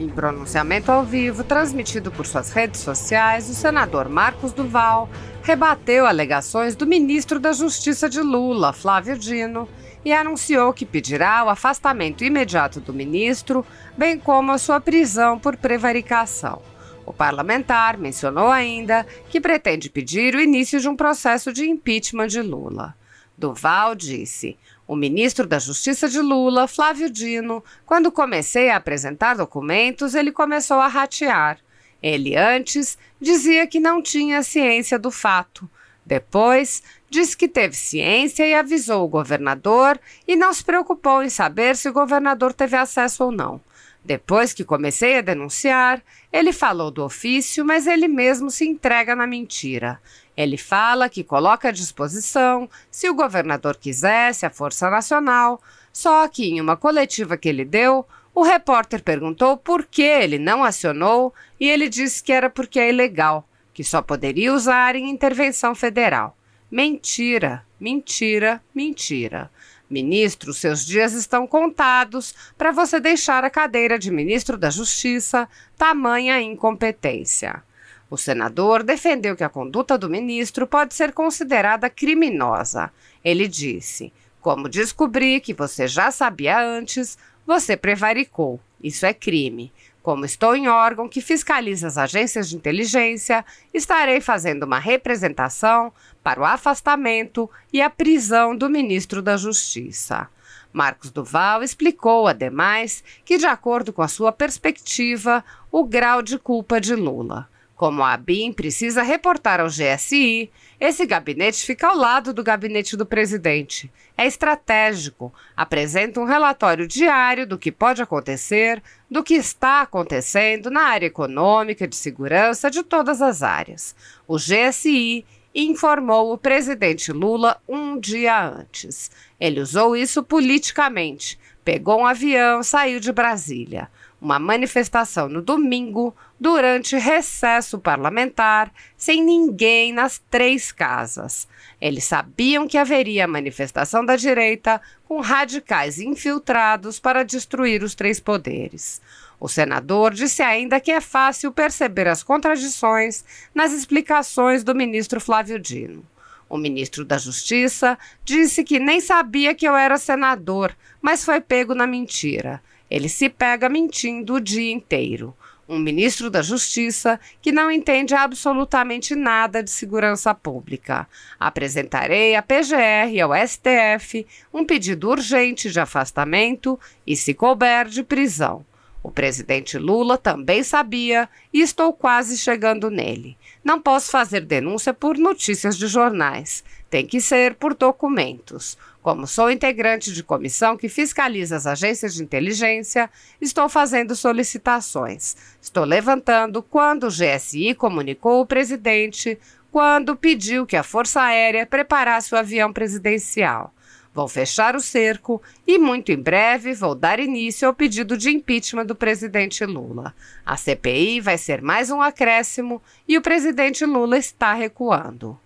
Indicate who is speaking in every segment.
Speaker 1: Em pronunciamento ao vivo, transmitido por suas redes sociais, o senador Marcos Duval rebateu alegações do ministro da Justiça de Lula, Flávio Dino, e anunciou que pedirá o afastamento imediato do ministro, bem como a sua prisão por prevaricação. O parlamentar mencionou ainda que pretende pedir o início de um processo de impeachment de Lula. Duval disse: "O ministro da Justiça de Lula, Flávio Dino, quando comecei a apresentar documentos, ele começou a ratear. Ele antes dizia que não tinha ciência do fato. Depois, disse que teve ciência e avisou o governador e não se preocupou em saber se o governador teve acesso ou não. Depois que comecei a denunciar, ele falou do ofício, mas ele mesmo se entrega na mentira. Ele fala que coloca à disposição, se o governador quisesse, a Força Nacional, só que em uma coletiva que ele deu, o repórter perguntou por que ele não acionou e ele disse que era porque é ilegal, que só poderia usar em intervenção federal. Mentira, mentira, mentira. Ministro, seus dias estão contados para você deixar a cadeira de ministro da Justiça, tamanha incompetência." O senador defendeu que a conduta do ministro pode ser considerada criminosa. Ele disse: "Como descobri que você já sabia antes, você prevaricou. Isso é crime. Como estou em órgão que fiscaliza as agências de inteligência, estarei fazendo uma representação para o afastamento e a prisão do ministro da Justiça." Marcos Duval explicou, ademais, que, de acordo com a sua perspectiva, o grau de culpa de Lula. Como a ABIN precisa reportar ao GSI, esse gabinete fica ao lado do gabinete do presidente. É estratégico, apresenta um relatório diário do que pode acontecer, do que está acontecendo na área econômica, de segurança, de todas as áreas. O GSI informou o presidente Lula um dia antes. Ele usou isso politicamente, pegou um avião, saiu de Brasília. Uma manifestação no domingo, durante recesso parlamentar, sem ninguém nas 3 casas. Eles sabiam que haveria manifestação da direita com radicais infiltrados para destruir os 3 poderes. O senador disse ainda que é fácil perceber as contradições nas explicações do ministro Flávio Dino. O ministro da Justiça disse que nem sabia que eu era senador, mas foi pego na mentira. Ele se pega mentindo o dia inteiro. Um ministro da Justiça que não entende absolutamente nada de segurança pública. Apresentarei à PGR e ao STF um pedido urgente de afastamento e, se couber, de prisão. O presidente Lula também sabia e estou quase chegando nele. Não posso fazer denúncia por notícias de jornais. Tem que ser por documentos. Como sou integrante de comissão que fiscaliza as agências de inteligência, estou fazendo solicitações. Estou levantando quando o GSI comunicou o presidente, quando pediu que a Força Aérea preparasse o avião presidencial. Vou fechar o cerco e, muito em breve, vou dar início ao pedido de impeachment do presidente Lula. A CPI vai ser mais um acréscimo e o presidente Lula está recuando.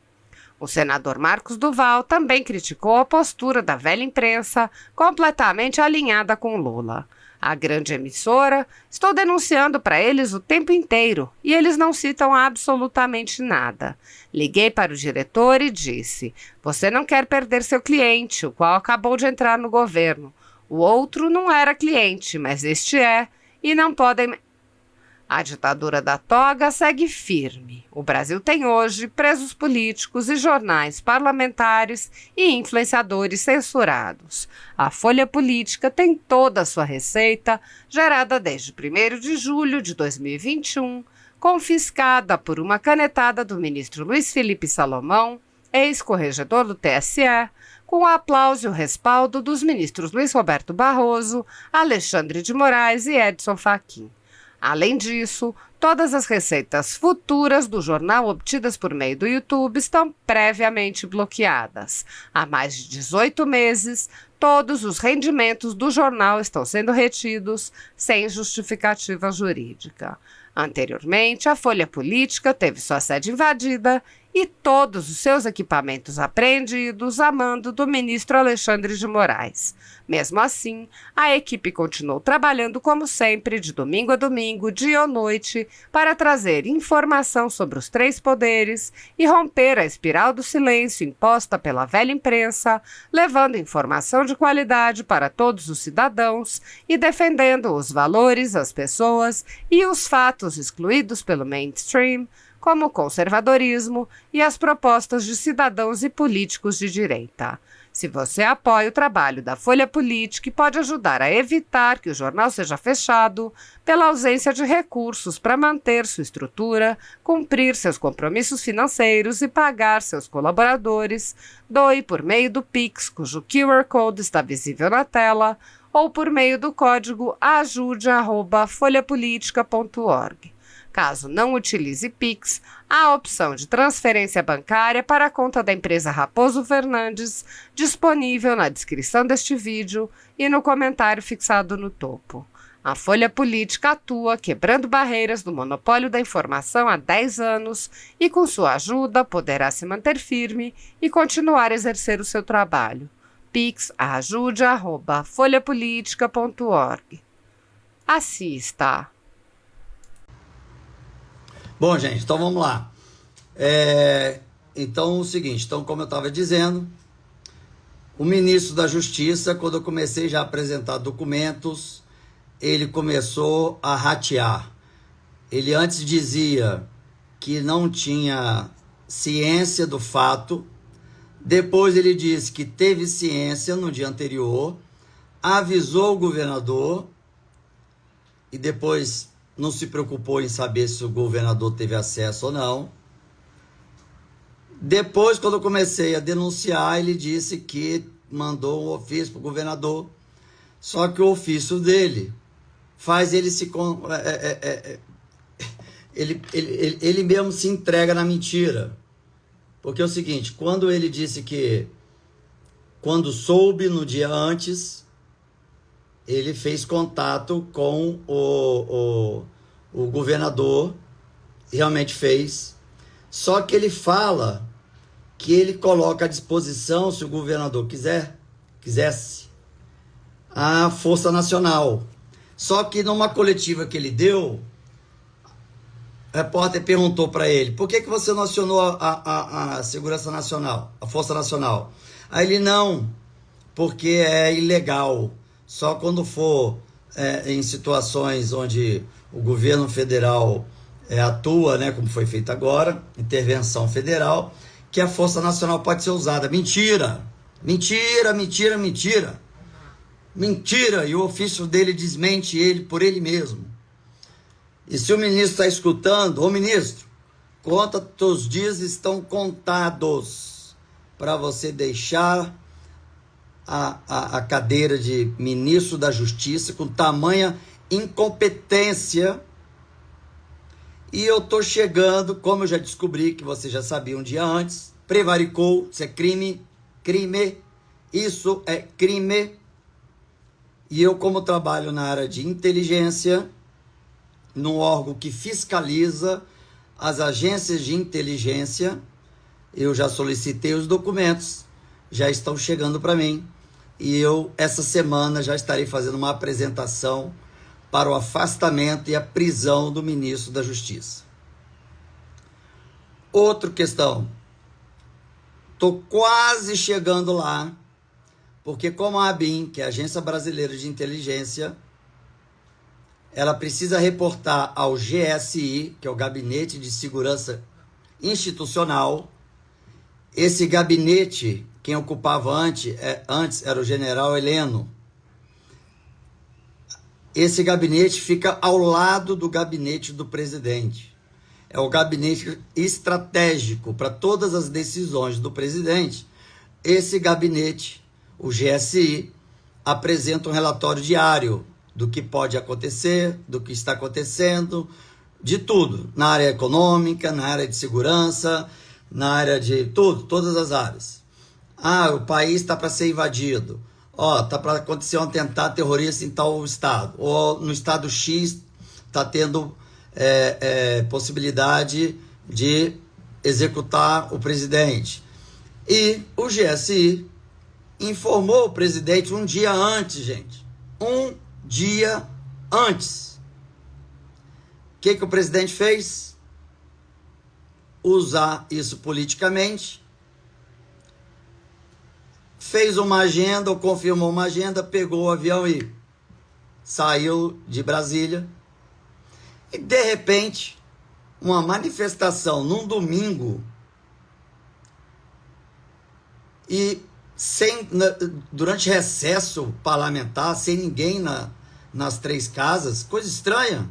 Speaker 1: O senador Marcos Duval também criticou a postura da velha imprensa, completamente alinhada com Lula. A grande emissora, estou denunciando para eles o tempo inteiro e eles não citam absolutamente nada. Liguei para o diretor e disse: "Você não quer perder seu cliente, o qual acabou de entrar no governo. O outro não era cliente, mas este é, e não podem..." A ditadura da toga segue firme. O Brasil tem hoje presos políticos e jornais parlamentares e influenciadores censurados. A Folha Política tem toda a sua receita, gerada desde 1º de julho de 2021, confiscada por uma canetada do ministro Luiz Felipe Salomão, ex-corregedor do TSE, com o aplauso e o respaldo dos ministros Luiz Roberto Barroso, Alexandre de Moraes e Edson Fachin. Além disso, todas as receitas futuras do jornal obtidas por meio do YouTube estão previamente bloqueadas. Há mais de 18 meses, todos os rendimentos do jornal estão sendo retidos sem justificativa jurídica. Anteriormente, a Folha Política teve sua sede invadida e todos os seus equipamentos apreendidos a mando do ministro Alexandre de Moraes. Mesmo assim, a equipe continuou trabalhando como sempre, de domingo a domingo, dia ou noite, para trazer informação sobre os três poderes e romper a espiral do silêncio imposta pela velha imprensa, levando informação de qualidade para todos os cidadãos e defendendo os valores, as pessoas e os fatos excluídos pelo mainstream, como o conservadorismo e as propostas de cidadãos e políticos de direita. Se você apoia o trabalho da Folha Política e pode ajudar a evitar que o jornal seja fechado pela ausência de recursos para manter sua estrutura, cumprir seus compromissos financeiros e pagar seus colaboradores, doe por meio do Pix, cujo QR Code está visível na tela, ou por meio do código ajude@folhapolitica.org. Caso não utilize Pix, há a opção de transferência bancária para a conta da empresa Raposo Fernandes, disponível na descrição deste vídeo e no comentário fixado no topo. A Folha Política atua quebrando barreiras do monopólio da informação há 10 anos e, com sua ajuda, poderá se manter firme e continuar a exercer o seu trabalho. Pix ajude@folhapolitica.org. Assista!
Speaker 2: Bom, gente, então vamos lá. Então, o seguinte, então, como eu estava dizendo, o ministro da Justiça, quando eu comecei já a apresentar documentos, ele começou a ratear. Ele antes dizia que não tinha ciência do fato, depois ele disse que teve ciência no dia anterior, avisou o governador e depois não se preocupou em saber se o governador teve acesso ou não. Depois, quando eu comecei a denunciar, ele disse que mandou um ofício para o governador, só que o ofício dele faz ele se... Ele mesmo se entrega na mentira. Porque é o seguinte, quando ele disse que, quando soube no dia antes, ele fez contato com o governador, realmente fez, só que ele fala que ele coloca à disposição, se o governador quisesse, a Força Nacional. Só que numa coletiva que ele deu, o repórter perguntou para ele, por que você não acionou a Segurança Nacional, a Força Nacional? Aí ele, não, porque é ilegal. Só quando for em situações onde o governo federal atua, né, como foi feito agora, intervenção federal, que a Força Nacional pode ser usada. Mentira! Mentira, mentira, mentira! Mentira! E o ofício dele desmente ele por ele mesmo. E se o ministro está escutando, ô ministro, conta, teus dias estão contados para você deixar a cadeira de ministro da Justiça com tamanha incompetência. E eu tô chegando, como eu já descobri, que você já sabia um dia antes, prevaricou, isso é crime, isso é crime. E eu, como trabalho na área de inteligência, num órgão que fiscaliza as agências de inteligência, eu já solicitei os documentos, já estão chegando para mim. E eu, essa semana, já estarei fazendo uma apresentação para o afastamento e a prisão do ministro da Justiça. Outra questão. Estou quase chegando lá, porque como a ABIN, que é a Agência Brasileira de Inteligência, ela precisa reportar ao GSI, que é o Gabinete de Segurança Institucional. Esse gabinete, quem ocupava antes era o general Heleno. Esse gabinete fica ao lado do gabinete do presidente. É o gabinete estratégico para todas as decisões do presidente. Esse gabinete, o GSI, apresenta um relatório diário do que pode acontecer, do que está acontecendo, de tudo, na área econômica, na área de segurança, na área de tudo, todas as áreas. O país está para ser invadido. Está para acontecer um atentado terrorista em tal estado. Ou no estado X está tendo possibilidade de executar o presidente. E o GSI informou o presidente um dia antes, gente. Um dia antes. O que o presidente fez? Usar isso politicamente. Fez uma agenda, ou confirmou uma agenda, pegou o avião e saiu de Brasília. E, de repente, uma manifestação num domingo e durante recesso parlamentar, sem ninguém nas três casas, coisa estranha.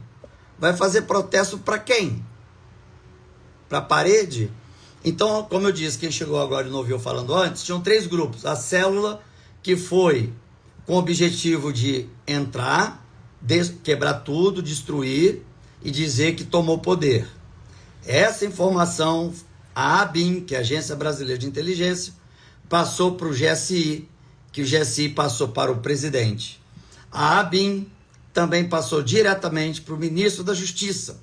Speaker 2: Vai fazer protesto para quem? Para a parede? Então, como eu disse, quem chegou agora e não ouviu falando antes, tinham três grupos. A célula, que foi com o objetivo de entrar, quebrar tudo, destruir e dizer que tomou poder. Essa informação, a ABIN, que é a Agência Brasileira de Inteligência, passou para o GSI, que o GSI passou para o presidente. A ABIN também passou diretamente para o ministro da Justiça.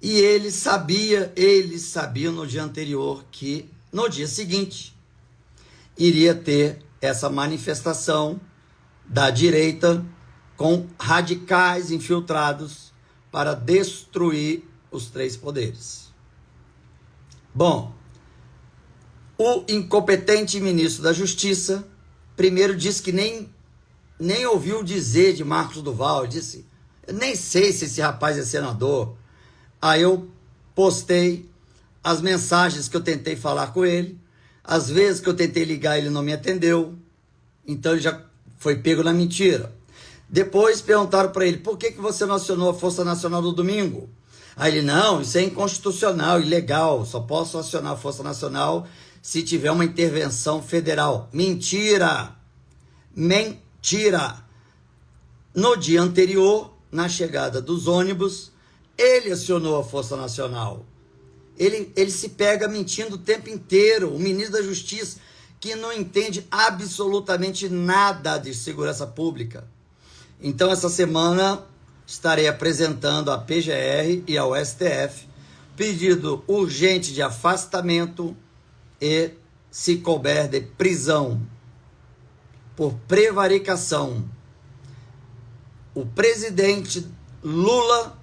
Speaker 2: E eles sabiam no dia anterior que, no dia seguinte, iria ter essa manifestação da direita com radicais infiltrados para destruir os três poderes. Bom, o incompetente ministro da Justiça primeiro disse que nem ouviu dizer de Marcos Duval. Disse, eu nem sei se esse rapaz é senador. Aí eu postei as mensagens que eu tentei falar com ele. Às vezes que eu tentei ligar, ele não me atendeu. Então ele já foi pego na mentira. Depois perguntaram para ele, por que você não acionou a Força Nacional no domingo? Aí ele, não, isso é inconstitucional, ilegal. Só posso acionar a Força Nacional se tiver uma intervenção federal. Mentira! Mentira! No dia anterior, na chegada dos ônibus, ele acionou a Força Nacional. Ele se pega mentindo o tempo inteiro. O ministro da Justiça, que não entende absolutamente nada de segurança pública. Então, essa semana, estarei apresentando à PGR e ao STF pedido urgente de afastamento e, se couber, de prisão por prevaricação. O presidente Lula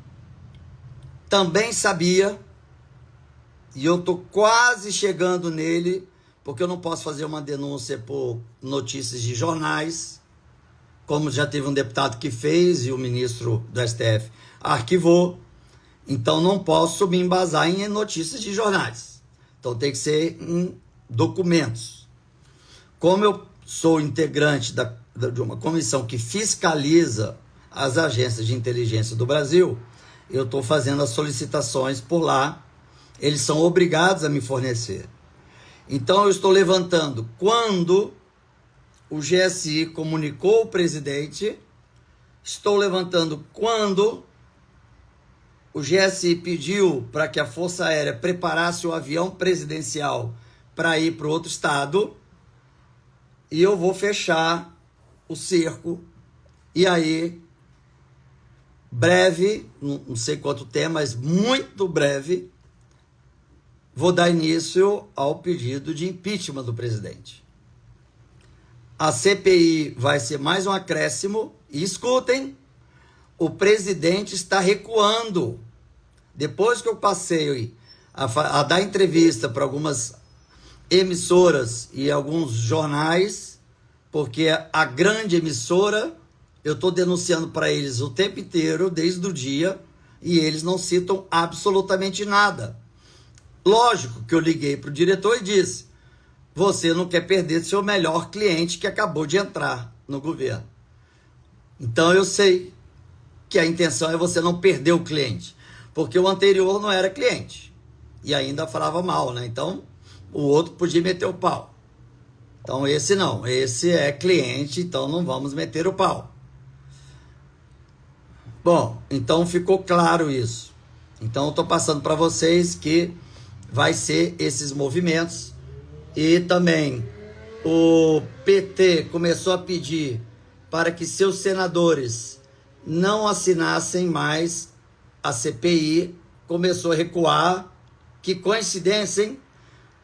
Speaker 2: também sabia, e eu estou quase chegando nele, porque eu não posso fazer uma denúncia por notícias de jornais, como já teve um deputado que fez e o ministro do STF arquivou. Então não posso me embasar em notícias de jornais. Então tem que ser em documentos. Como eu sou integrante de uma comissão que fiscaliza as agências de inteligência do Brasil, eu estou fazendo as solicitações por lá. Eles são obrigados a me fornecer. Então eu estou levantando quando o GSI comunicou o presidente, estou levantando quando o GSI pediu para que a Força Aérea preparasse o avião presidencial para ir para outro estado, e eu vou fechar o cerco, e aí, breve, não sei quanto tempo, mas muito breve, vou dar início ao pedido de impeachment do presidente. A CPI vai ser mais um acréscimo, e escutem, o presidente está recuando. Depois que eu passei a dar entrevista para algumas emissoras e alguns jornais, porque a grande emissora, eu estou denunciando para eles o tempo inteiro, desde o dia, e eles não citam absolutamente nada. Lógico que eu liguei para o diretor e disse, você não quer perder seu melhor cliente que acabou de entrar no governo. Então eu sei que a intenção é você não perder o cliente, porque o anterior não era cliente e ainda falava mal, né? Então o outro podia meter o pau. Então esse não, esse é cliente, então não vamos meter o pau. Bom, então ficou claro isso. Então eu estou passando para vocês que vai ser esses movimentos. E também o PT começou a pedir para que seus senadores não assinassem mais a CPI, começou a recuar, Que coincidência, hein?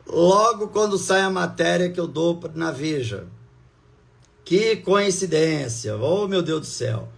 Speaker 2: Logo quando sai a matéria que eu dou na Veja. Que coincidência. Oh, meu Deus do céu.